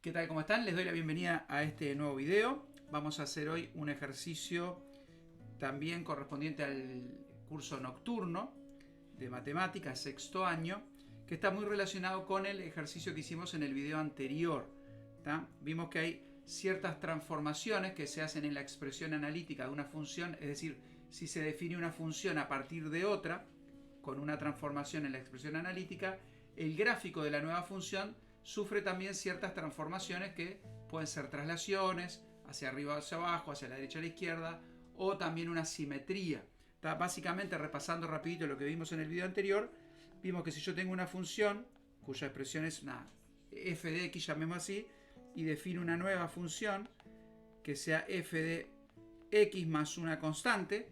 ¿Qué tal? ¿Cómo están? Les doy la bienvenida a este nuevo video. Vamos a hacer hoy un ejercicio también correspondiente al curso nocturno de matemáticas, sexto año, que está muy relacionado con el ejercicio que hicimos en el video anterior. ¿Tá? Vimos que hay ciertas transformaciones que se hacen en la expresión analítica de una función, es decir, si se define una función a partir de otra, con una transformación en la expresión analítica, el gráfico de la nueva función sufre también ciertas transformaciones que pueden ser traslaciones hacia arriba o hacia abajo, hacia la derecha o la izquierda, o también una simetría. ¿Tá? Básicamente, repasando rapidito lo que vimos en el video anterior, vimos que si yo tengo una función cuya expresión es una f de x, llamemos así, y defino una nueva función que sea f de x más una constante,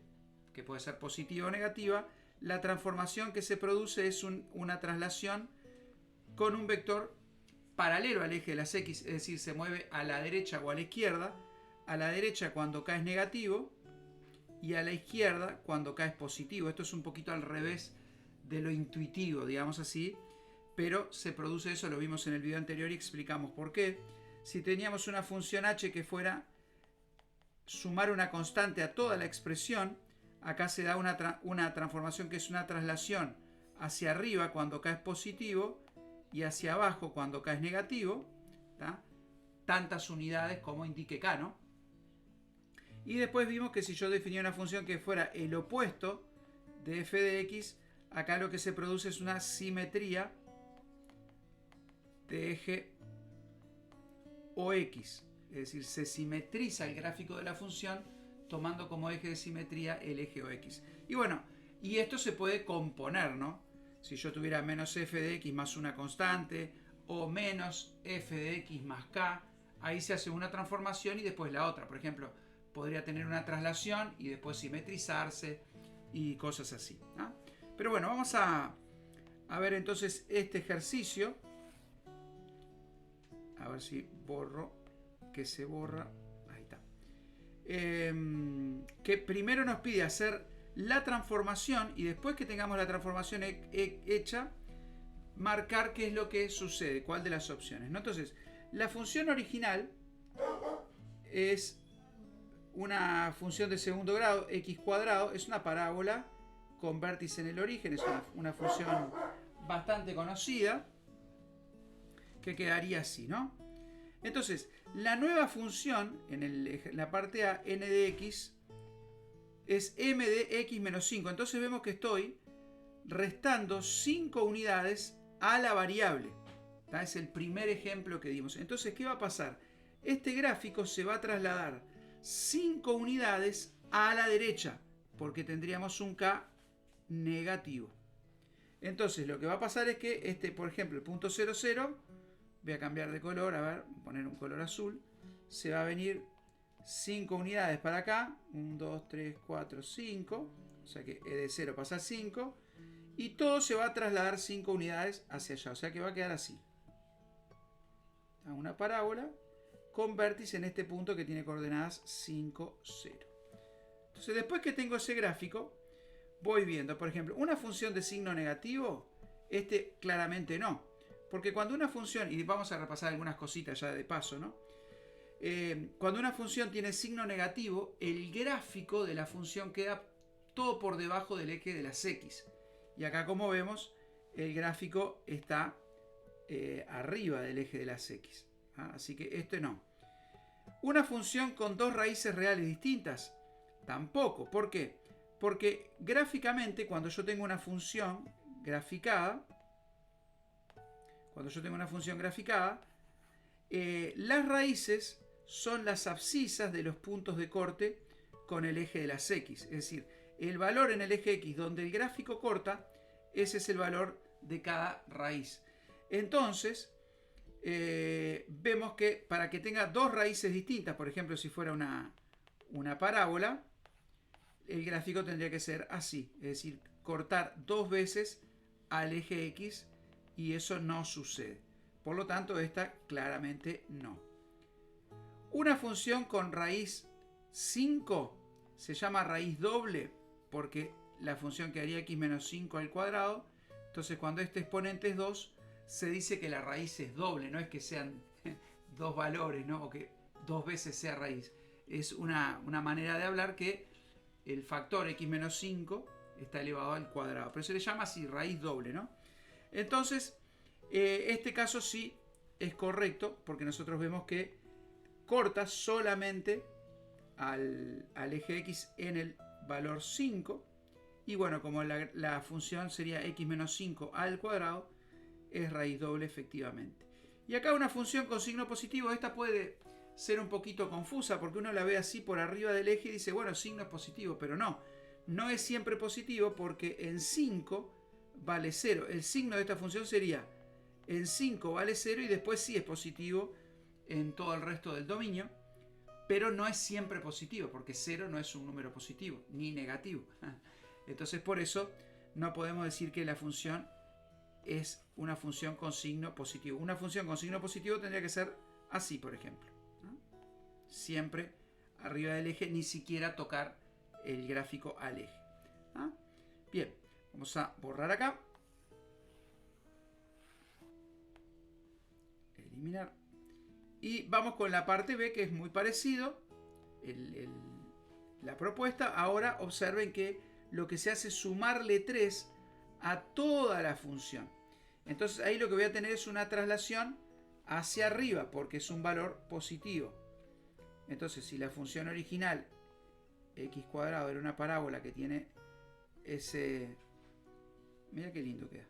que puede ser positiva o negativa, la transformación que se produce es una traslación con un vector paralelo al eje de las x, es decir, se mueve a la derecha o a la izquierda. A la derecha cuando k es negativo y a la izquierda cuando k es positivo. Esto es un poquito al revés de lo intuitivo, digamos así, pero se produce eso, lo vimos en el video anterior y explicamos por qué. Si teníamos una función h que fuera sumar una constante a toda la expresión, acá se da una transformación que es una traslación hacia arriba cuando k es positivo y hacia abajo cuando k es negativo, ¿tá? Tantas unidades como indique k, ¿no? Y después vimos que si yo definía una función que fuera el opuesto de f de x, acá lo que se produce es una simetría de eje OX, es decir, se simetriza el gráfico de la función tomando como eje de simetría el eje OX. Y bueno, y esto se puede componer, ¿no? Si yo tuviera menos f de x más una constante o menos f de x más k, ahí se hace una transformación y después la otra. Por ejemplo, podría tener una traslación y después simetrizarse y cosas así, ¿no? Pero bueno, vamos a ver entonces este ejercicio. A ver si borro, que se borra. Ahí está. Que primero nos pide hacer la transformación y después que tengamos la transformación hecha, marcar qué es lo que sucede, cuál de las opciones, ¿no? Entonces, la función original es una función de segundo grado, x cuadrado, es una parábola con vértice en el origen, es una función bastante conocida, que quedaría así, ¿no? Entonces, la nueva función, en la parte A, n de x, es m de x menos 5. Entonces vemos que estoy restando 5 unidades a la variable. ¿Tá? Es el primer ejemplo que dimos. Entonces, ¿qué va a pasar? Este gráfico se va a trasladar 5 unidades a la derecha, porque tendríamos un k negativo. Entonces, lo que va a pasar es que por ejemplo, el punto 0, 0, voy a cambiar de color, a ver, voy a poner un color azul, se va a venir 5 unidades para acá, 1, 2, 3, 4, 5, o sea que e de 0 pasa a 5, y todo se va a trasladar 5 unidades hacia allá, o sea que va a quedar así. Una parábola con vértice en este punto que tiene coordenadas 5, 0. Entonces, después que tengo ese gráfico, voy viendo, por ejemplo, una función de signo negativo, claramente no. Porque cuando una función, y vamos a repasar algunas cositas ya de paso, ¿no? Cuando una función tiene signo negativo, el gráfico de la función queda todo por debajo del eje de las x. Y acá, como vemos, el gráfico está arriba del eje de las x. ¿Ah? Así que este no. Una función con dos raíces reales distintas, tampoco. ¿Por qué? Porque gráficamente, cuando yo tengo una función graficada, las raíces son las abscisas de los puntos de corte con el eje de las x. Es decir, el valor en el eje x donde el gráfico corta, ese es el valor de cada raíz. Entonces, vemos que para que tenga dos raíces distintas, por ejemplo, si fuera una parábola, el gráfico tendría que ser así. Es decir, cortar dos veces al eje x, y eso no sucede. Por lo tanto, esta claramente no. Una función con raíz 5 se llama raíz doble porque la función quedaría x menos 5 al cuadrado. Entonces, cuando este exponente es 2, se dice que la raíz es doble, no es que sean dos valores, ¿no? O que dos veces sea raíz. Es una manera de hablar que el factor x menos 5 está elevado al cuadrado. Pero se le llama así, raíz doble, ¿no? Entonces, este caso sí es correcto, porque nosotros vemos que corta solamente al eje x en el valor 5. Y bueno, como la función sería x menos 5 al cuadrado, es raíz doble efectivamente. Y acá una función con signo positivo, esta puede ser un poquito confusa, porque uno la ve así por arriba del eje y dice, bueno, signo es positivo, pero no es siempre positivo, porque en 5 vale 0. El signo de esta función sería en 5 vale 0 y después sí es positivo en todo el resto del dominio, pero no es siempre positivo, porque 0 no es un número positivo, ni negativo. Entonces por eso no podemos decir que la función es una función con signo positivo. Una función con signo positivo tendría que ser así, por ejemplo, ¿no? Siempre arriba del eje, ni siquiera tocar el gráfico al eje, ¿no? Bien, vamos a borrar acá. Eliminar. Y vamos con la parte B, que es muy parecido. La propuesta. Ahora observen que lo que se hace es sumarle 3 a toda la función. Entonces ahí lo que voy a tener es una traslación hacia arriba, porque es un valor positivo. Entonces, si la función original x cuadrado era una parábola que tiene ese... Mira qué lindo queda.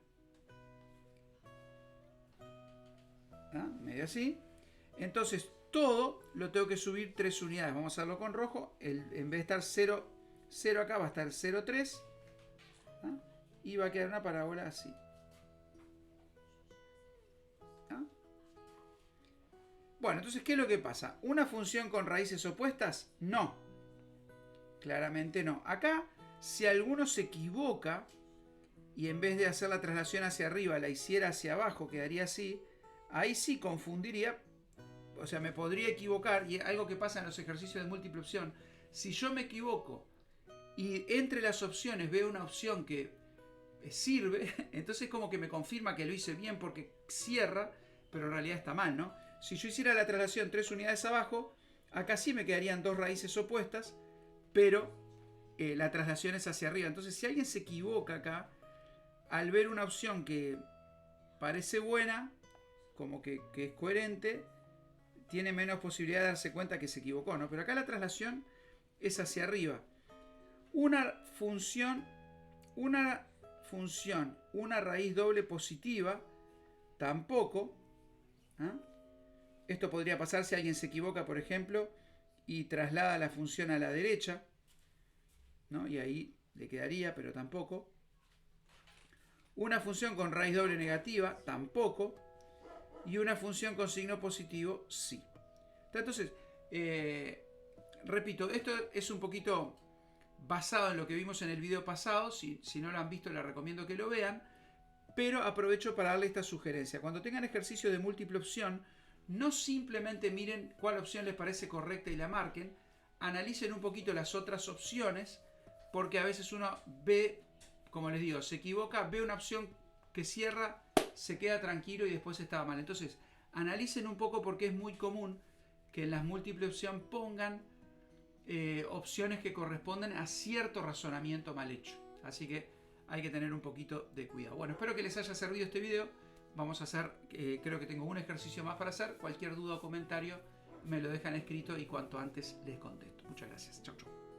¿Ah? Medio así. Entonces todo lo tengo que subir 3 unidades. Vamos a hacerlo con rojo. En vez de estar 0, 0 acá va a estar 0,3. ¿Ah? Y va a quedar una parábola así. ¿Ah? Bueno, entonces, ¿qué es lo que pasa? ¿Una función con raíces opuestas? No. Claramente no. Acá, si alguno se equivoca y en vez de hacer la traslación hacia arriba la hiciera hacia abajo, quedaría así, ahí sí confundiría. O sea, me podría equivocar, y algo que pasa en los ejercicios de múltiple opción. Si yo me equivoco y entre las opciones veo una opción que sirve, entonces como que me confirma que lo hice bien porque cierra, pero en realidad está mal, ¿no? Si yo hiciera la traslación 3 unidades abajo, acá sí me quedarían dos raíces opuestas, pero la traslación es hacia arriba. Entonces, si alguien se equivoca acá, al ver una opción que parece buena, como que es coherente, tiene menos posibilidad de darse cuenta que se equivocó, ¿no? Pero acá la traslación es hacia arriba. Una función, una raíz doble positiva, tampoco. ¿Ah? Esto podría pasar si alguien se equivoca, por ejemplo, y traslada la función a la derecha, ¿no? Y ahí le quedaría, pero tampoco. Una función con raíz doble negativa, tampoco. Y una función con signo positivo, sí. Entonces, repito, esto es un poquito basado en lo que vimos en el video pasado. Si no lo han visto, les recomiendo que lo vean. Pero aprovecho para darle esta sugerencia. Cuando tengan ejercicio de múltiple opción, no simplemente miren cuál opción les parece correcta y la marquen. Analicen un poquito las otras opciones, porque a veces uno ve, como les digo, se equivoca, ve una opción que cierra, se queda tranquilo y después estaba mal. Entonces, analicen un poco, porque es muy común que en las múltiple opción pongan opciones que corresponden a cierto razonamiento mal hecho. Así que hay que tener un poquito de cuidado. Bueno, espero que les haya servido este video. Vamos a hacer, creo que tengo un ejercicio más para hacer. Cualquier duda o comentario me lo dejan escrito y cuanto antes les contesto. Muchas gracias. Chau, chau.